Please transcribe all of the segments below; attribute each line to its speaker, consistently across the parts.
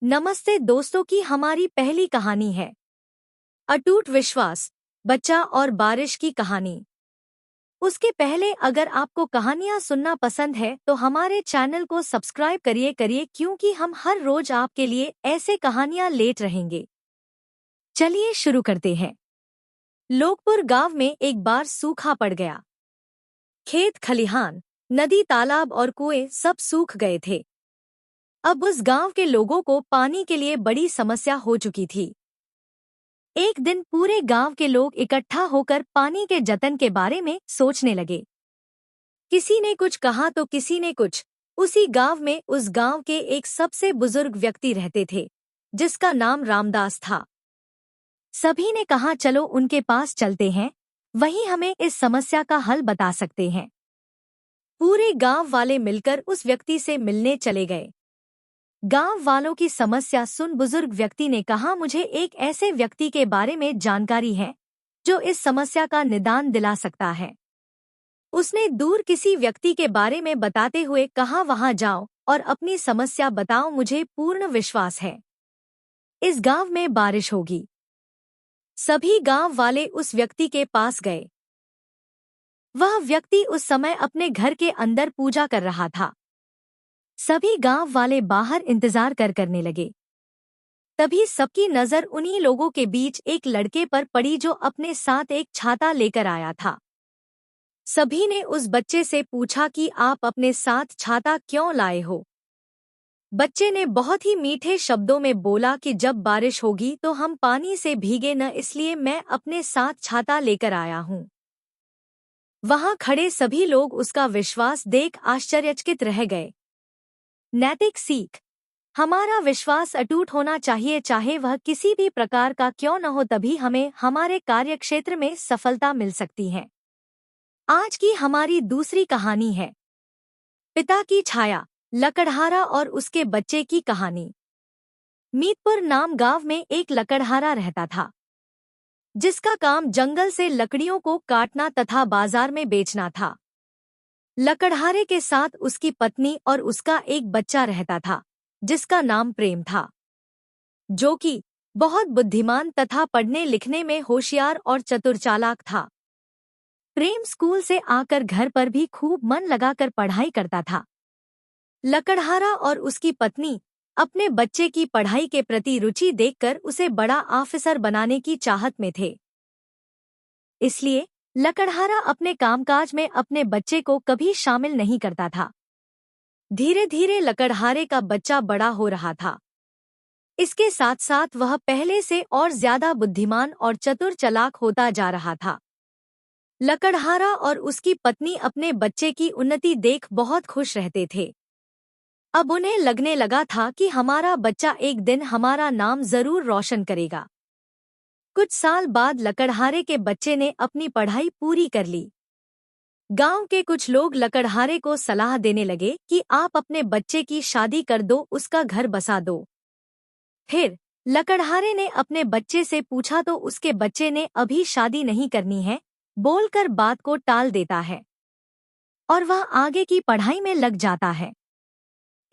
Speaker 1: नमस्ते दोस्तों की हमारी पहली कहानी है अटूट विश्वास, बच्चा और बारिश की कहानी। उसके पहले अगर आपको कहानियां सुनना पसंद है तो हमारे चैनल को सब्सक्राइब करिए क्योंकि हम हर रोज आपके लिए ऐसे कहानियां लेट रहेंगे। चलिए शुरू करते हैं। लोकपुर गांव में एक बार सूखा पड़ गया। खेत खलिहान, नदी, तालाब और कुएं सब सूख गए थे। अब उस गांव के लोगों को पानी के लिए बड़ी समस्या हो चुकी थी। एक दिन पूरे गांव के लोग इकट्ठा होकर पानी के जतन के बारे में सोचने लगे। किसी ने कुछ कहा तो किसी ने कुछ। उसी गांव में उस गांव के एक सबसे बुजुर्ग व्यक्ति रहते थे, जिसका नाम रामदास था। सभी ने कहा चलो उनके पास चलते हैं, वही हमें इस समस्या का हल बता सकते हैं। पूरे गांव वाले मिलकर उस व्यक्ति से मिलने चले गए। गांव वालों की समस्या सुन बुजुर्ग व्यक्ति ने कहा, मुझे एक ऐसे व्यक्ति के बारे में जानकारी है जो इस समस्या का निदान दिला सकता है। उसने दूर किसी व्यक्ति के बारे में बताते हुए कहा, वहां जाओ और अपनी समस्या बताओ, मुझे पूर्ण विश्वास है इस गांव में बारिश होगी। सभी गांव वाले उस व्यक्ति के पास गए। वह व्यक्ति उस समय अपने घर के अंदर पूजा कर रहा था। सभी गांव वाले बाहर इंतजार करने लगे। तभी सबकी नजर उन्हीं लोगों के बीच एक लड़के पर पड़ी जो अपने साथ एक छाता लेकर आया था। सभी ने उस बच्चे से पूछा कि आप अपने साथ छाता क्यों लाए हो। बच्चे ने बहुत ही मीठे शब्दों में बोला कि जब बारिश होगी तो हम पानी से भीगे न, इसलिए मैं अपने साथ छाता लेकर आया हूँ। वहां खड़े सभी लोग उसका विश्वास देख आश्चर्यचकित रह गए। नैतिक सीख। हमारा विश्वास अटूट होना चाहिए, चाहे वह किसी भी प्रकार का क्यों न हो, तभी हमें हमारे कार्यक्षेत्र में सफलता मिल सकती है। आज की हमारी दूसरी कहानी है पिता की छाया, लकड़हारा और उसके बच्चे की कहानी। मीतपुर नाम गांव में एक लकड़हारा रहता था, जिसका काम जंगल से लकड़ियों को काटना तथा बाजार में बेचना था। लकड़हारे के साथ उसकी पत्नी और उसका एक बच्चा रहता था, जिसका नाम प्रेम था, जो कि बहुत बुद्धिमान तथा पढ़ने लिखने में होशियार और चतुर चालाक था। प्रेम स्कूल से आकर घर पर भी खूब मन लगाकर पढ़ाई करता था। लकड़हारा और उसकी पत्नी अपने बच्चे की पढ़ाई के प्रति रुचि देखकर उसे बड़ा ऑफिसर बनाने की चाहत में थे। इसलिए लकड़हारा अपने कामकाज में अपने बच्चे को कभी शामिल नहीं करता था। धीरे धीरे लकड़हारे का बच्चा बड़ा हो रहा था। इसके साथ साथ वह पहले से और ज्यादा बुद्धिमान और चतुर चालाक होता जा रहा था। लकड़हारा और उसकी पत्नी अपने बच्चे की उन्नति देख बहुत खुश रहते थे। अब उन्हें लगने लगा था कि हमारा बच्चा एक दिन हमारा नाम जरूर रोशन करेगा। कुछ साल बाद लकड़हारे के बच्चे ने अपनी पढ़ाई पूरी कर ली। गांव के कुछ लोग लकड़हारे को सलाह देने लगे कि आप अपने बच्चे की शादी कर दो, उसका घर बसा दो। फिर लकड़हारे ने अपने बच्चे से पूछा तो उसके बच्चे ने अभी शादी नहीं करनी है बोलकर बात को टाल देता है और वह आगे की पढ़ाई में लग जाता है।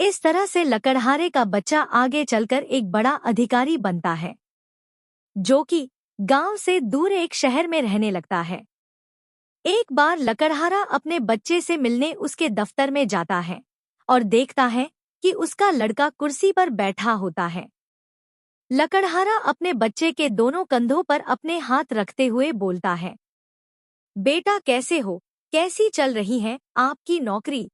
Speaker 1: इस तरह से लकड़हारे का बच्चा आगे चलकर एक बड़ा अधिकारी बनता है, जो कि गांव से दूर एक शहर में रहने लगता है। एक बार लकड़हारा अपने बच्चे से मिलने उसके दफ्तर में जाता है और देखता है कि उसका लड़का कुर्सी पर बैठा होता है। लकड़हारा अपने बच्चे के दोनों कंधों पर अपने हाथ रखते हुए बोलता है, बेटा कैसे हो, कैसी चल रही है आपकी नौकरी।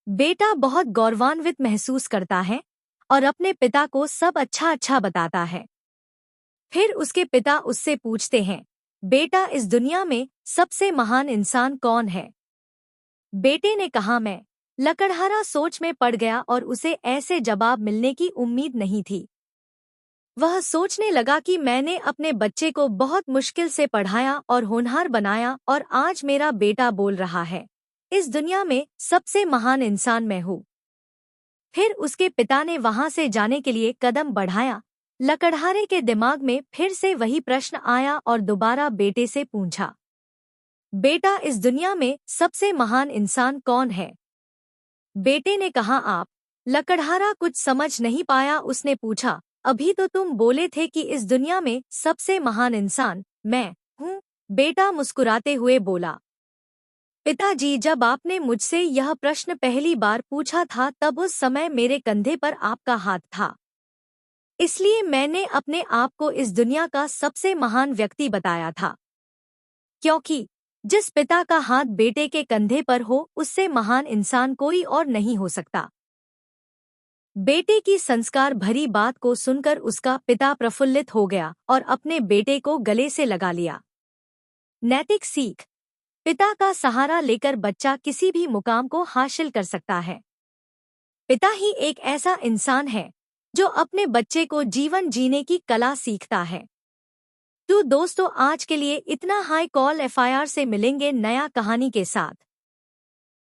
Speaker 1: बेटा बहुत गौरवान्वित महसूस करता है और अपने पिता को सब अच्छा बताता है। फिर उसके पिता उससे पूछते हैं, बेटा इस दुनिया में सबसे महान इंसान कौन है। बेटे ने कहा मैं। लकड़हारा सोच में पड़ गया और उसे ऐसे जवाब मिलने की उम्मीद नहीं थी। वह सोचने लगा कि मैंने अपने बच्चे को बहुत मुश्किल से पढ़ाया और होनहार बनाया और आज मेरा बेटा बोल रहा है इस दुनिया में सबसे महान इंसान मैं हूँ। फिर उसके पिता ने वहां से जाने के लिए कदम बढ़ाया। लकड़हारे के दिमाग में फिर से वही प्रश्न आया और दोबारा बेटे से पूछा, बेटा इस दुनिया में सबसे महान इंसान कौन है। बेटे ने कहा आप। लकड़हारा कुछ समझ नहीं पाया। उसने पूछा, अभी तो तुम बोले थे कि इस दुनिया में सबसे महान इंसान मैं हूँ। बेटा मुस्कुराते हुए बोला, पिताजी, जब आपने मुझसे यह प्रश्न पहली बार पूछा था तब उस समय मेरे कंधे पर आपका हाथ था। इसलिए मैंने अपने आप को इस दुनिया का सबसे महान व्यक्ति बताया था। क्योंकि जिस पिता का हाथ बेटे के कंधे पर हो उससे महान इंसान कोई और नहीं हो सकता। बेटे की संस्कार भरी बात को सुनकर उसका पिता प्रफुल्लित हो गया और अपने बेटे को गले से लगा लिया। नैतिक सीख। पिता का सहारा लेकर बच्चा किसी भी मुकाम को हासिल कर सकता है। पिता ही एक ऐसा इंसान है जो अपने बच्चे को जीवन जीने की कला सीखता है। तो दोस्तों, आज के लिए इतना। हाई कॉल FIR से मिलेंगे नया कहानी के साथ।